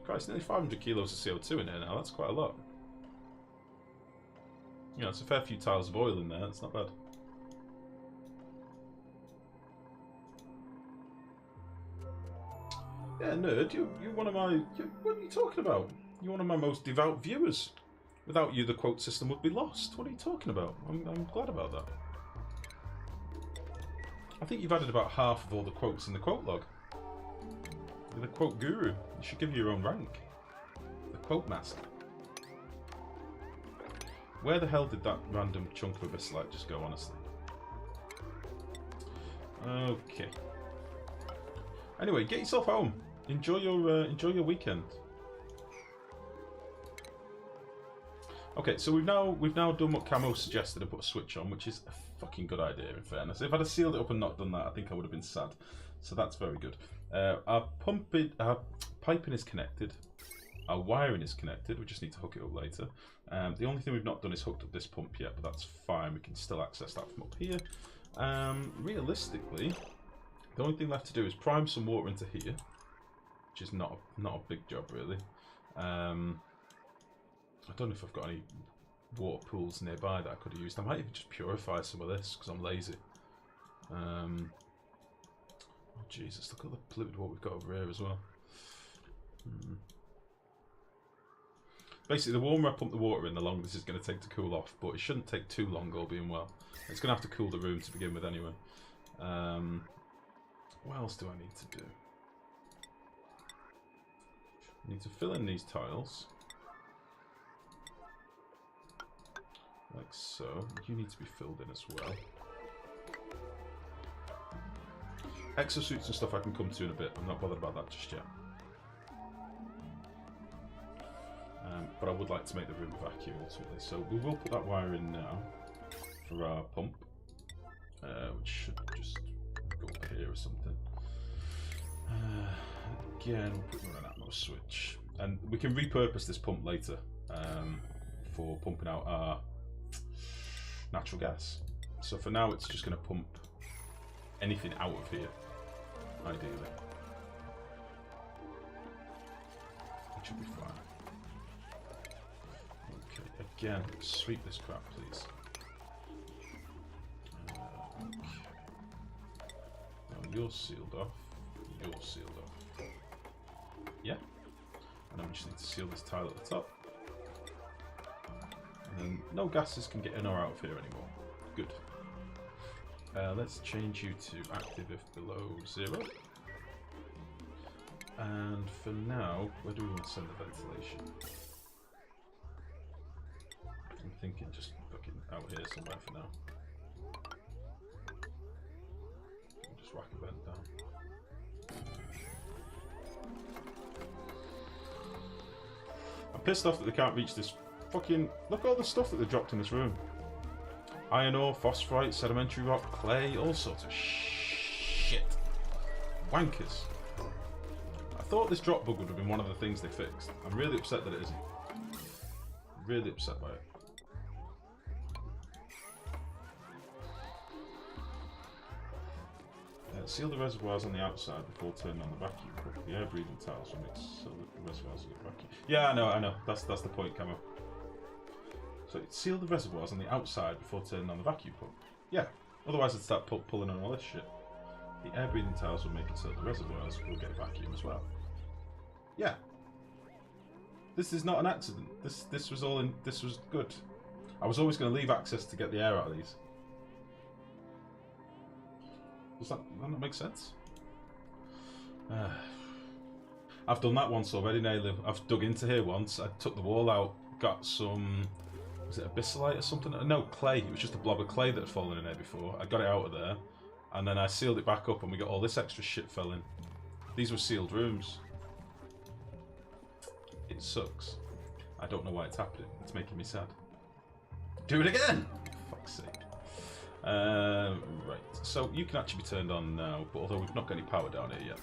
Christ, nearly 500 kilos of CO2 in here now. That's quite a lot. You know, it's a fair few tiles of oil in there. That's not bad. Yeah, nerd, you're one of my... What are you talking about? You're one of my most devout viewers. Without you, the quote system would be lost. What are you talking about? I'm glad about that. I think you've added about half of all the quotes in the quote log. You're the quote guru. You should give you your own rank. The quote master. Where the hell did that random chunk of abyssite just go, honestly? Okay. Anyway, get yourself home. Enjoy your weekend. Okay, so we've now done what Camo suggested and put a switch on, which is a fucking good idea, in fairness. If I'd have sealed it up and not done that, I think I would have been sad. So that's very good. Our piping is connected. Our wiring is connected. We just need to hook it up later. The only thing we've not done is hooked up this pump yet, but that's fine. We can still access that from up here. Realistically, the only thing left to do is prime some water into here, which is not a big job really. I don't know if I've got any water pools nearby that I could have used. I might even just purify some of this because I'm lazy. Oh Jesus, look at the polluted water we've got over here as well. Basically, the warmer I pump the water in, the longer this is going to take to cool off, but it shouldn't take too long, all being well. It's going to have to cool the room to begin with anyway. What else do I need to do? I need to fill in these tiles. Like so. You need to be filled in as well. Exosuits and stuff I can come to in a bit. I'm not bothered about that just yet. But I would like to make the room vacuum ultimately. So we will put that wire in now for our pump. Which should just go up here or something. Again, we'll put an Atmos switch. And we can repurpose this pump later for pumping out our natural gas. So for now it's just going to pump anything out of here, ideally. It should be fine. Okay, again, sweep this crap, please. Okay. Now you're sealed off. You're sealed off. Yeah. And then we just need to seal this tile at the top. And then no gases can get in or out of here anymore. Good. Let's change you to active if below 0. And for now, where do we want to send the ventilation? I'm thinking just fucking out here somewhere for now. Just whack a vent down. I'm pissed off that they can't reach this fucking... Look at all the stuff that they dropped in this room. Iron ore, phosphorite, sedimentary rock, clay, all sorts of shit. Wankers. I thought this drop bug would have been one of the things they fixed. I'm really upset that it isn't. Really upset by it. Seal the reservoirs on the outside before turning on the vacuum pump. The air breathing tiles will mix so that the reservoirs will get vacuum. Yeah, I know. That's the point, Camo. So seal the reservoirs on the outside before turning on the vacuum pump. Yeah, otherwise it'd start pulling on all this shit. The air breathing tiles will make it so that the reservoirs will get vacuum as well. Yeah. This is not an accident. This was all in. This was good. I was always going to leave access to get the air out of these. Does that not make sense? I've done that once already, Naylor. I've dug into here once. I took the wall out, got some... Was it abyssite or something? No, clay. It was just a blob of clay that had fallen in there before. I got it out of there, and then I sealed it back up, and we got all this extra shit fell in. These were sealed rooms. It sucks. I don't know why it's happening. It's making me sad. Do it again! For fuck's sake. Right, so you can actually be turned on now, but although we've not got any power down here yet.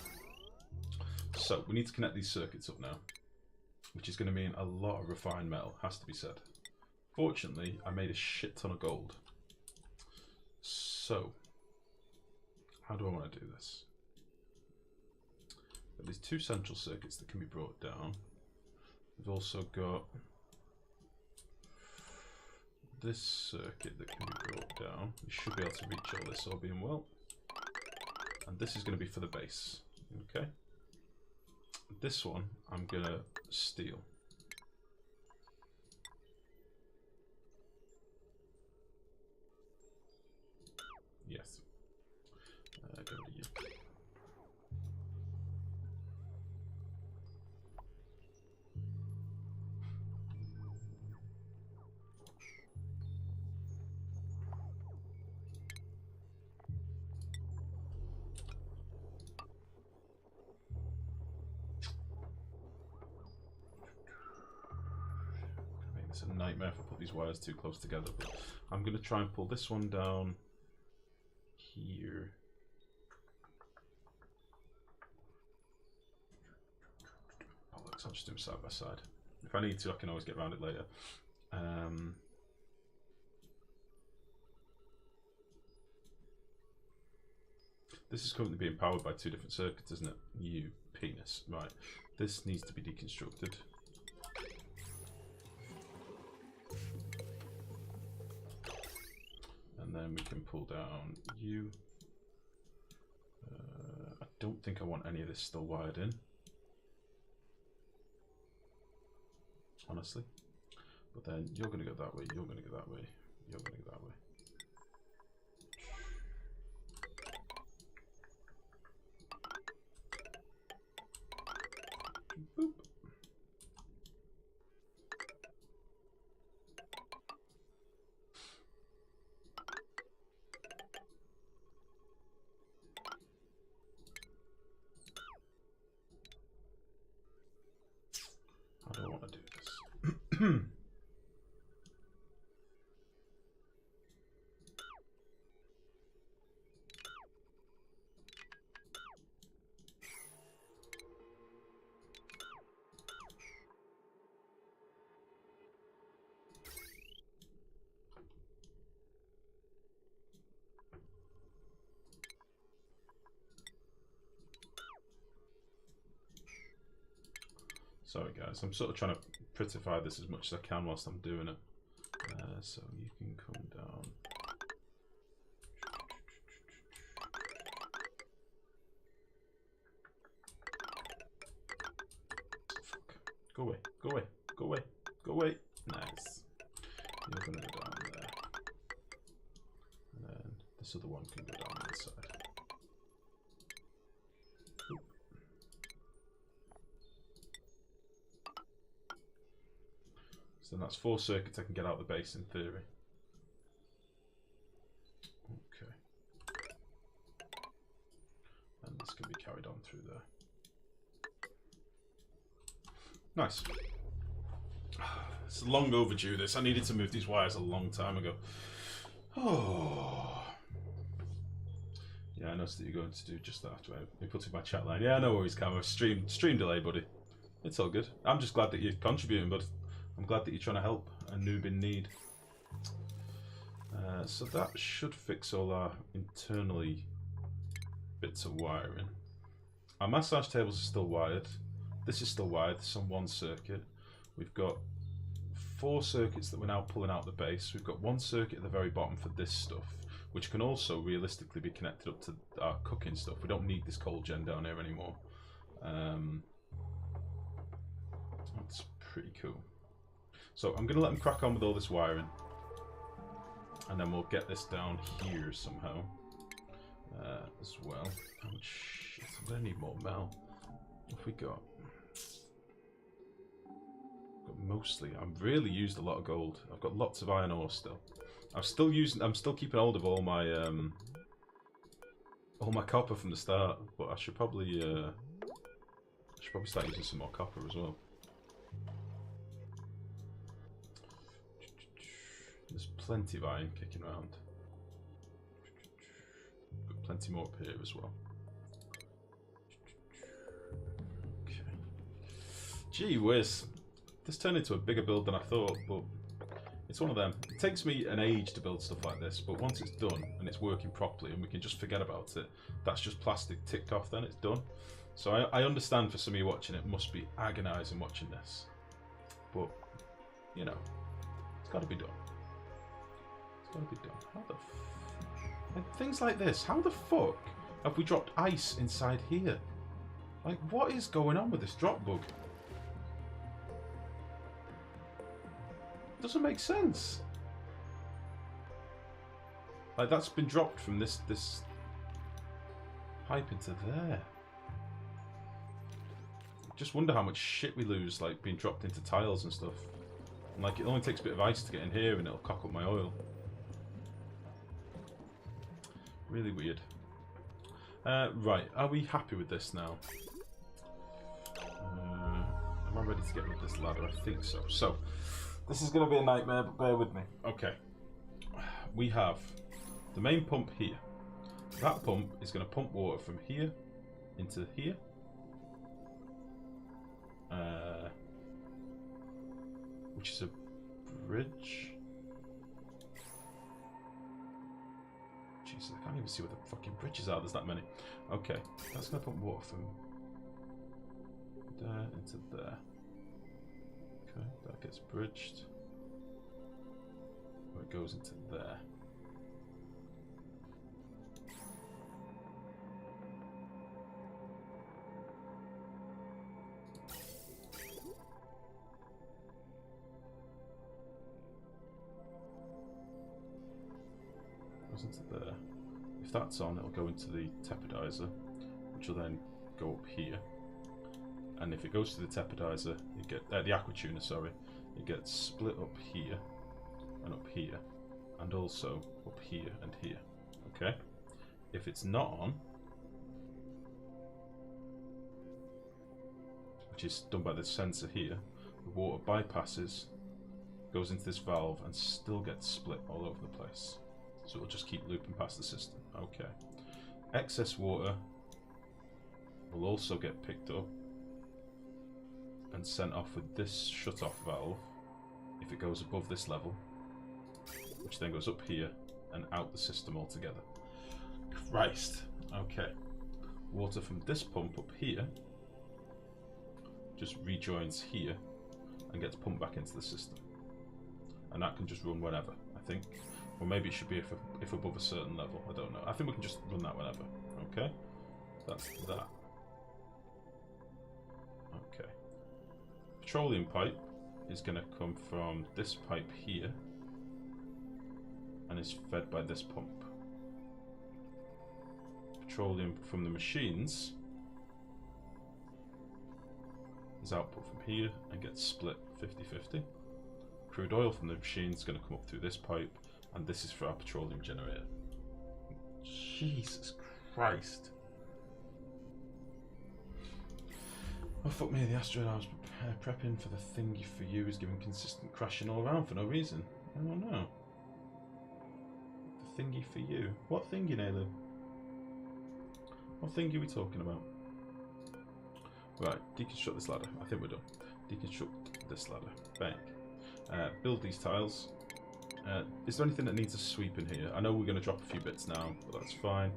So we need to connect these circuits up now, which is going to mean a lot of refined metal, has to be said. Fortunately, I made a shit ton of gold. So, how do I want to do this? There are these two central circuits that can be brought down. We've also got this circuit that can be brought down. We should be able to reach all this, all being well. And this is going to be for the base. Okay. This one I'm going to steal. Yes. Go to you. It's a nightmare if I put these wires too close together, but I'm going to try and pull this one down here. Oh, look, I'll just do them side by side. If I need to, I can always get around it later. This is currently being powered by two different circuits, isn't it? You penis. Right. This needs to be deconstructed. And then we can pull down you. I don't think I want any of this still wired in, honestly. But then you're going to go that way, you're going to go that way, you're going to go that way. Boop. I don't want to do this. Sorry guys, I'm sort of trying to prettify this as much as I can whilst I'm doing it. So you can come down. Fuck. Go away, go away, go away, go away. Nice. You're going to go down there. And then this other one can go down the inside. So then that's 4 circuits I can get out the base in theory. Okay. And this can be carried on through there. Nice. It's long overdue this. I needed to move these wires a long time ago. Oh. Yeah, I noticed that you're going to do just that after I put in my chat line. Yeah, no worries, camera. Stream delay, buddy. It's all good. I'm just glad that you're contributing, bud. I'm glad that you're trying to help a noob in need. So that should fix all our internally bits of wiring. Our massage tables are still wired. This is still wired. This is on 1 circuit. We've got 4 circuits that we're now pulling out the base. We've got 1 circuit at the very bottom for this stuff, which can also realistically be connected up to our cooking stuff. We don't need this coal gen down here anymore. That's pretty cool. So I'm going to let them crack on with all this wiring, and then we'll get this down here somehow as well. Oh shit, I'm going to need more metal. What have we got? Mostly, I've really used a lot of gold. I've got lots of iron ore still. I'm still keeping hold of all my copper from the start, but I should probably start using some more copper as well. There's plenty of iron kicking around. Got plenty more up here as well. Okay. Gee whiz. This turned into a bigger build than I thought, but it's one of them. It takes me an age to build stuff like this, but once it's done and it's working properly and we can just forget about it, that's just plastic ticked off, then it's done. So I understand for some of you watching, it must be agonising watching this. but you know, it's got to be done. It's got to be done. How the like, things like this, how the fuck have we dropped ice inside here? Like, what is going on with this drop bug? Doesn't make sense. Like, that's been dropped from this pipe into there. Just wonder how much shit we lose, like, being dropped into tiles and stuff. And, like, it only takes a bit of ice to get in here and it'll cock up my oil. Really weird. Right, are we happy with this now? Am I ready to get rid of this ladder? I think so. So, this is going to be a nightmare, but bear with me. Okay. We have the main pump here. That pump is going to pump water from here into here. Which is a bridge. Jesus, I can't even see what the fucking bridges are. There's that many. Okay, that's going to pump water from there into there. Okay, that gets bridged. Or it goes into there. Goes into there. If that's on, it'll go into the tepidizer, which will then go up here. And if it goes to the tepidizer, you get the aqua tuner, sorry, it gets split up here and up here, and also up here and here. Okay. If it's not on, which is done by the sensor here, the water bypasses, goes into this valve, and still gets split all over the place. So it'll just keep looping past the system. Okay. Excess water will also get picked up and sent off with this shut-off valve if it goes above this level, which then goes up here and out the system altogether. Christ. Okay. Water from this pump up here just rejoins here and gets pumped back into the system. And that can just run whenever, I think. Or maybe it should be if above a certain level. I don't know. I think we can just run that whenever. Okay? That's that. Okay. Petroleum pipe is going to come from this pipe here and is fed by this pump. Petroleum from the machines is output from here and gets split 50-50. Crude oil from the machine is going to come up through this pipe, and this is for our petroleum generator. Jesus Christ. Oh fuck me, the asteroid I was prepping for the thingy for you is giving consistent crashing all around for no reason. I don't know. The thingy for you? What thingy, Nalu? What thingy are we talking about? Right, deconstruct this ladder. I think we're done. Deconstruct this ladder. Bang. Build these tiles. Is there anything that needs a sweep in here? I know we're going to drop a few bits now, but that's fine.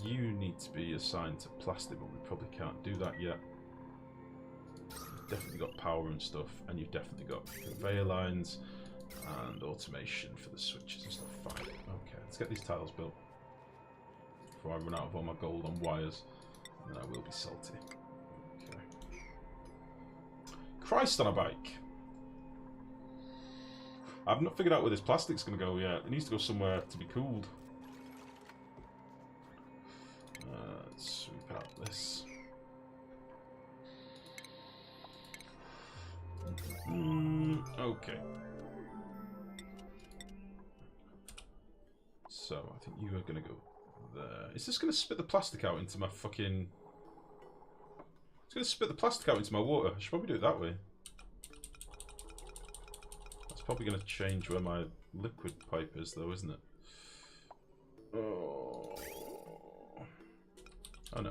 You need to be assigned to plastic, but we probably can't do that yet. You've definitely got power and stuff, and you've definitely got conveyor lines and automation for the switches and stuff. Fine. Okay, let's get these tiles built before I run out of all my gold on wires, and then I will be salty. Okay. Christ on a bike! I've not figured out where this plastic's going to go yet. It needs to go somewhere to be cooled. Let's sweep out this. Okay. So, I think you are going to go there. Is this going to spit the plastic out into my fucking... It's going to spit the plastic out into my water. I should probably do it that way. Probably going to change where my liquid pipe is, though, isn't it? Oh no.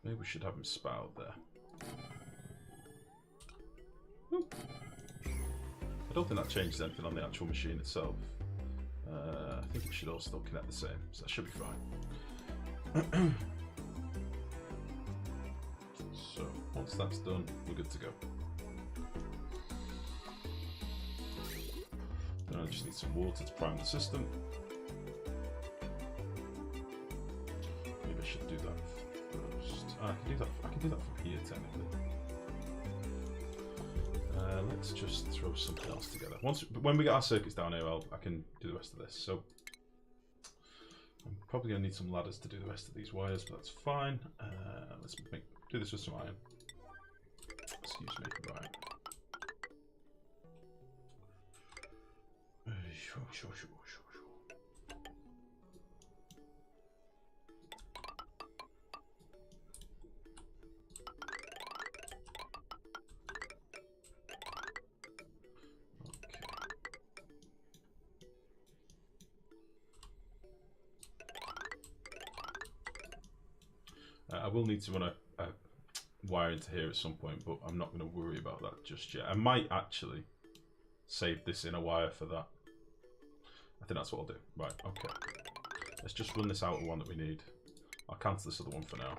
Maybe we should have him spout there. Whoop. I don't think that changes anything on the actual machine itself. I think it should all still connect the same, so that should be fine. So once that's done, we're good to go. Then I just need some water to prime the system. Maybe I should do that first. I can do that. I can do that from here technically. Let's just throw something else together. When we get our circuits down here, I can do the rest of this. So I'm probably going to need some ladders to do the rest of these wires, but that's fine. Let's do this with some iron. Excuse me. Right. Sure. I will need to run a wire into here at some point, but I'm not going to worry about that just yet. I might actually save this in a wire for that. I think that's what I'll do. Right, okay. Let's just run this outer one that we need. I'll cancel this other one for now.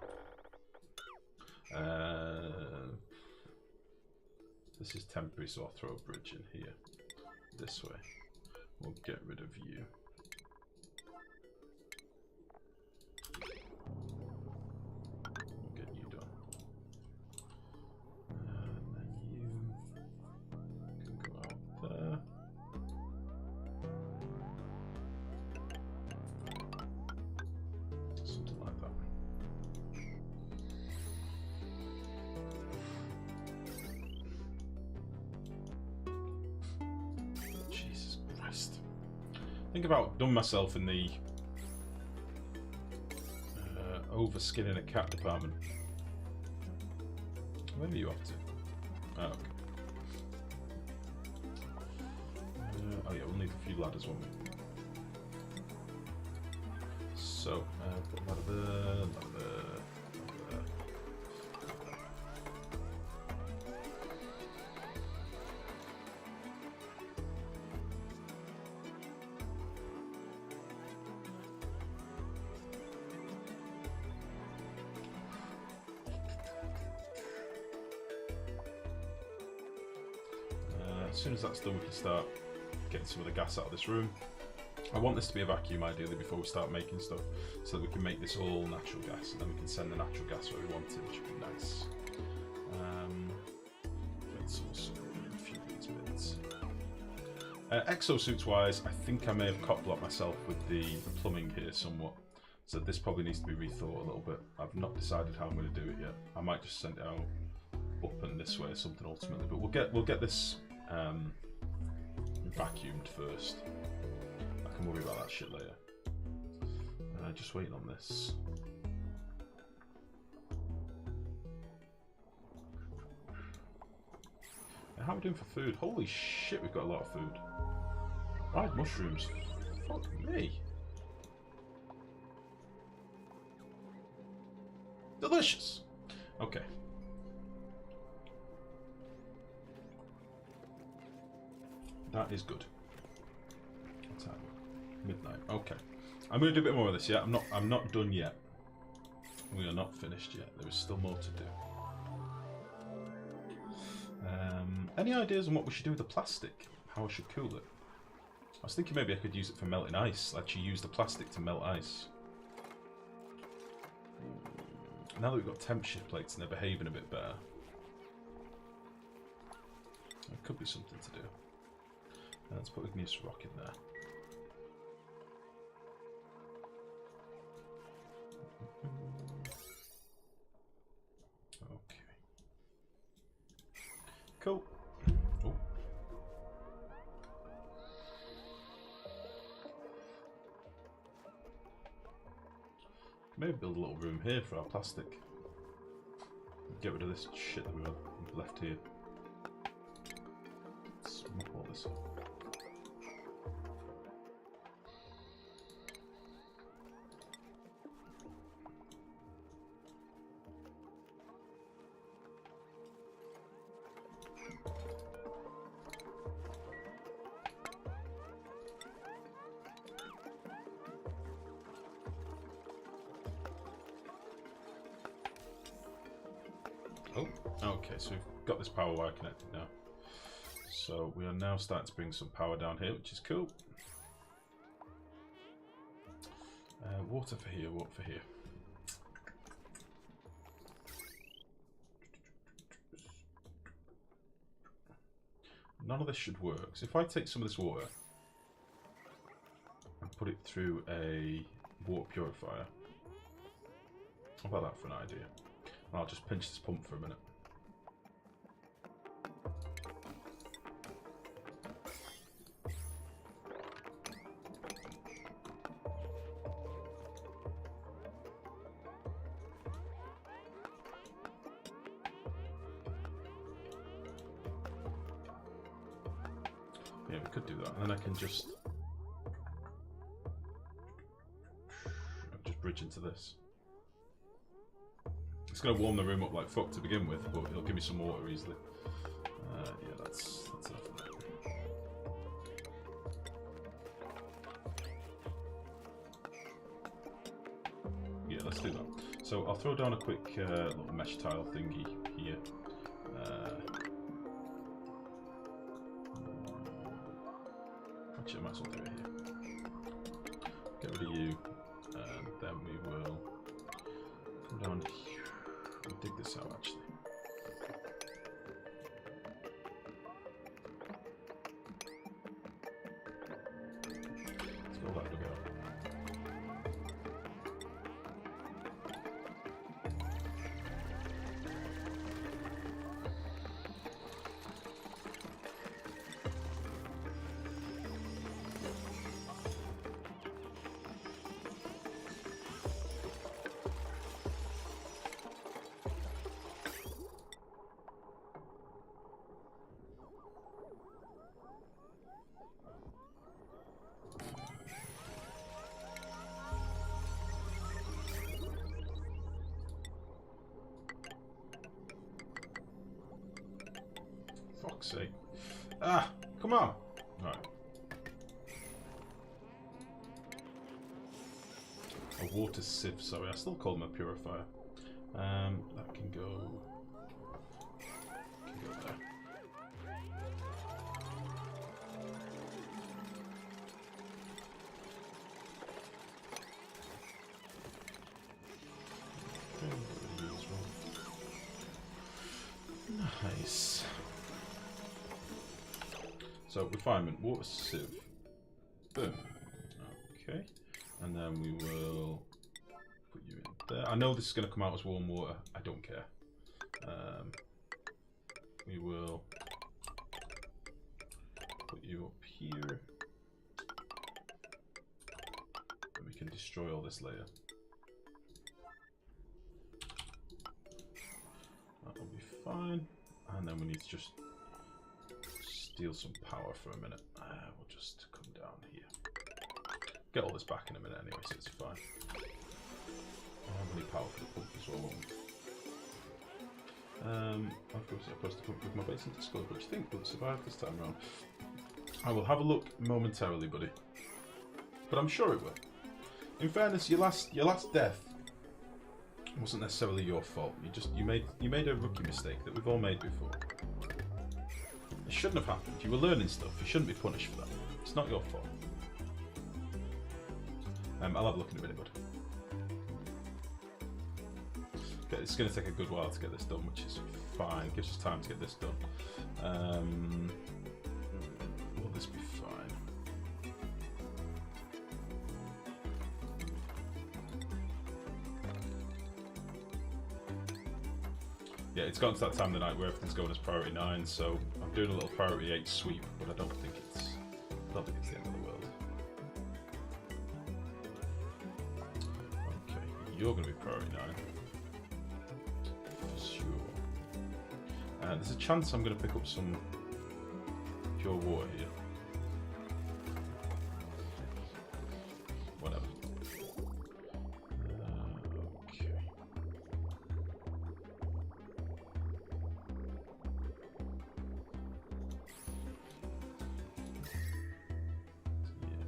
This is temporary, so I'll throw a bridge in here. This way. We'll get rid of you. I think about done myself in the overskinning a cat department. Where are you off to? Oh, okay. Oh yeah, we'll need a few ladders, won't we? So, put a ladder there, ladder there. As soon as that's done, we can start getting some of the gas out of this room. I want this to be a vacuum ideally before we start making stuff, so that we can make this all natural gas, and then we can send the natural gas where we want it, which would be nice. Let's also remove a few of these bits. Exosuits wise, I think I may have cock-blocked myself with the plumbing here somewhat, so this probably needs to be rethought a little bit. I've not decided how I'm going to do it yet. I might just send it out up and this way or something ultimately, but we'll get this vacuumed first. I can worry about that shit later. Just waiting on this. How are we doing for food? Holy shit, we've got a lot of food. Fried mushrooms. Fuck me. Delicious. Okay. That is good. What time? Midnight. Okay. I'm going to do a bit more of this. Yeah, I'm not done yet. We are not finished yet. There is still more to do. Any ideas on what we should do with the plastic? How I should cool it? I was thinking maybe I could use it for melting ice. Actually, use the plastic to melt ice. Now that we've got temp shift plates and they're behaving a bit better, it could be something to do. Let's put igneous rock in there. Okay. Cool. Oh. Maybe build a little room here for our plastic. Get rid of this shit that we've left here. Let's mop all this up. Oh, okay, so we've got this power wire connected now. So we are now starting to bring some power down here, which is cool. Water for here, water for here. None of this should work. So if I take some of this water and put it through a water purifier, how about that for an idea? And I'll just pinch this pump for a minute. Yeah, we could do that, and then I can just bridge into this. It's going to warm the room up like fuck to begin with, but it'll give me some water easily. Yeah, that's enough of that. Yeah, let's do that. So I'll throw down a quick little mesh tile thingy here. Actually, I might as well do it here. Get rid of you, and then we will come down here and dig this out actually. Let's go that dug out. Fuck's sake. Ah, come on. Right. A water sieve, sorry. I still call them a purifier. That can go there. Nice. So refinement, water sieve. Boom. Okay. And then we will put you in there. I know this is going to come out as warm water. I don't care. We will put you up here. And we can destroy all this later. That'll be fine. And then we need to just steal some power for a minute. We'll just come down here. Get all this back in a minute anyway, so it's fine. We need power for the pump as well. Of course, I supposed to pump with my base into skull. What do you think? Will it survive this time around? I will have a look momentarily, buddy. But I'm sure it will. In fairness, your last death wasn't necessarily your fault. You made a rookie mistake that we've all made before. It shouldn't have happened. You were learning stuff. You shouldn't be punished for that. It's not your fault. I'll have a look in a minute, bud. Okay, it's going to take a good while to get this done, which is fine. Gives us time to get this done. Will this be fine? Yeah, it's gotten to that time of the night where everything's going as priority 9, so I'm doing a little priority 8 sweep, but I don't think it's the end of the world. Okay, you're going to be priority 9. For sure. There's a chance I'm going to pick up some pure water here. Whatever. Okay.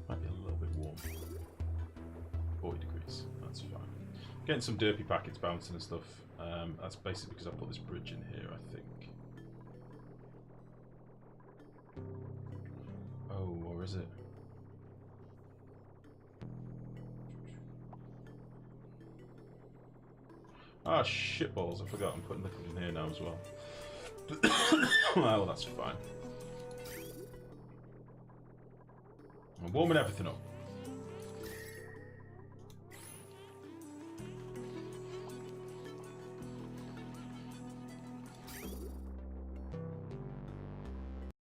Might be a little bit warm. 40 degrees, that's fine. Getting some derpy packets bouncing and stuff. That's basically because I put this bridge in here, I think. Oh, or is it? Ah, shitballs, I forgot I'm putting liquid in here now as well. Well, that's fine. I'm warming everything up.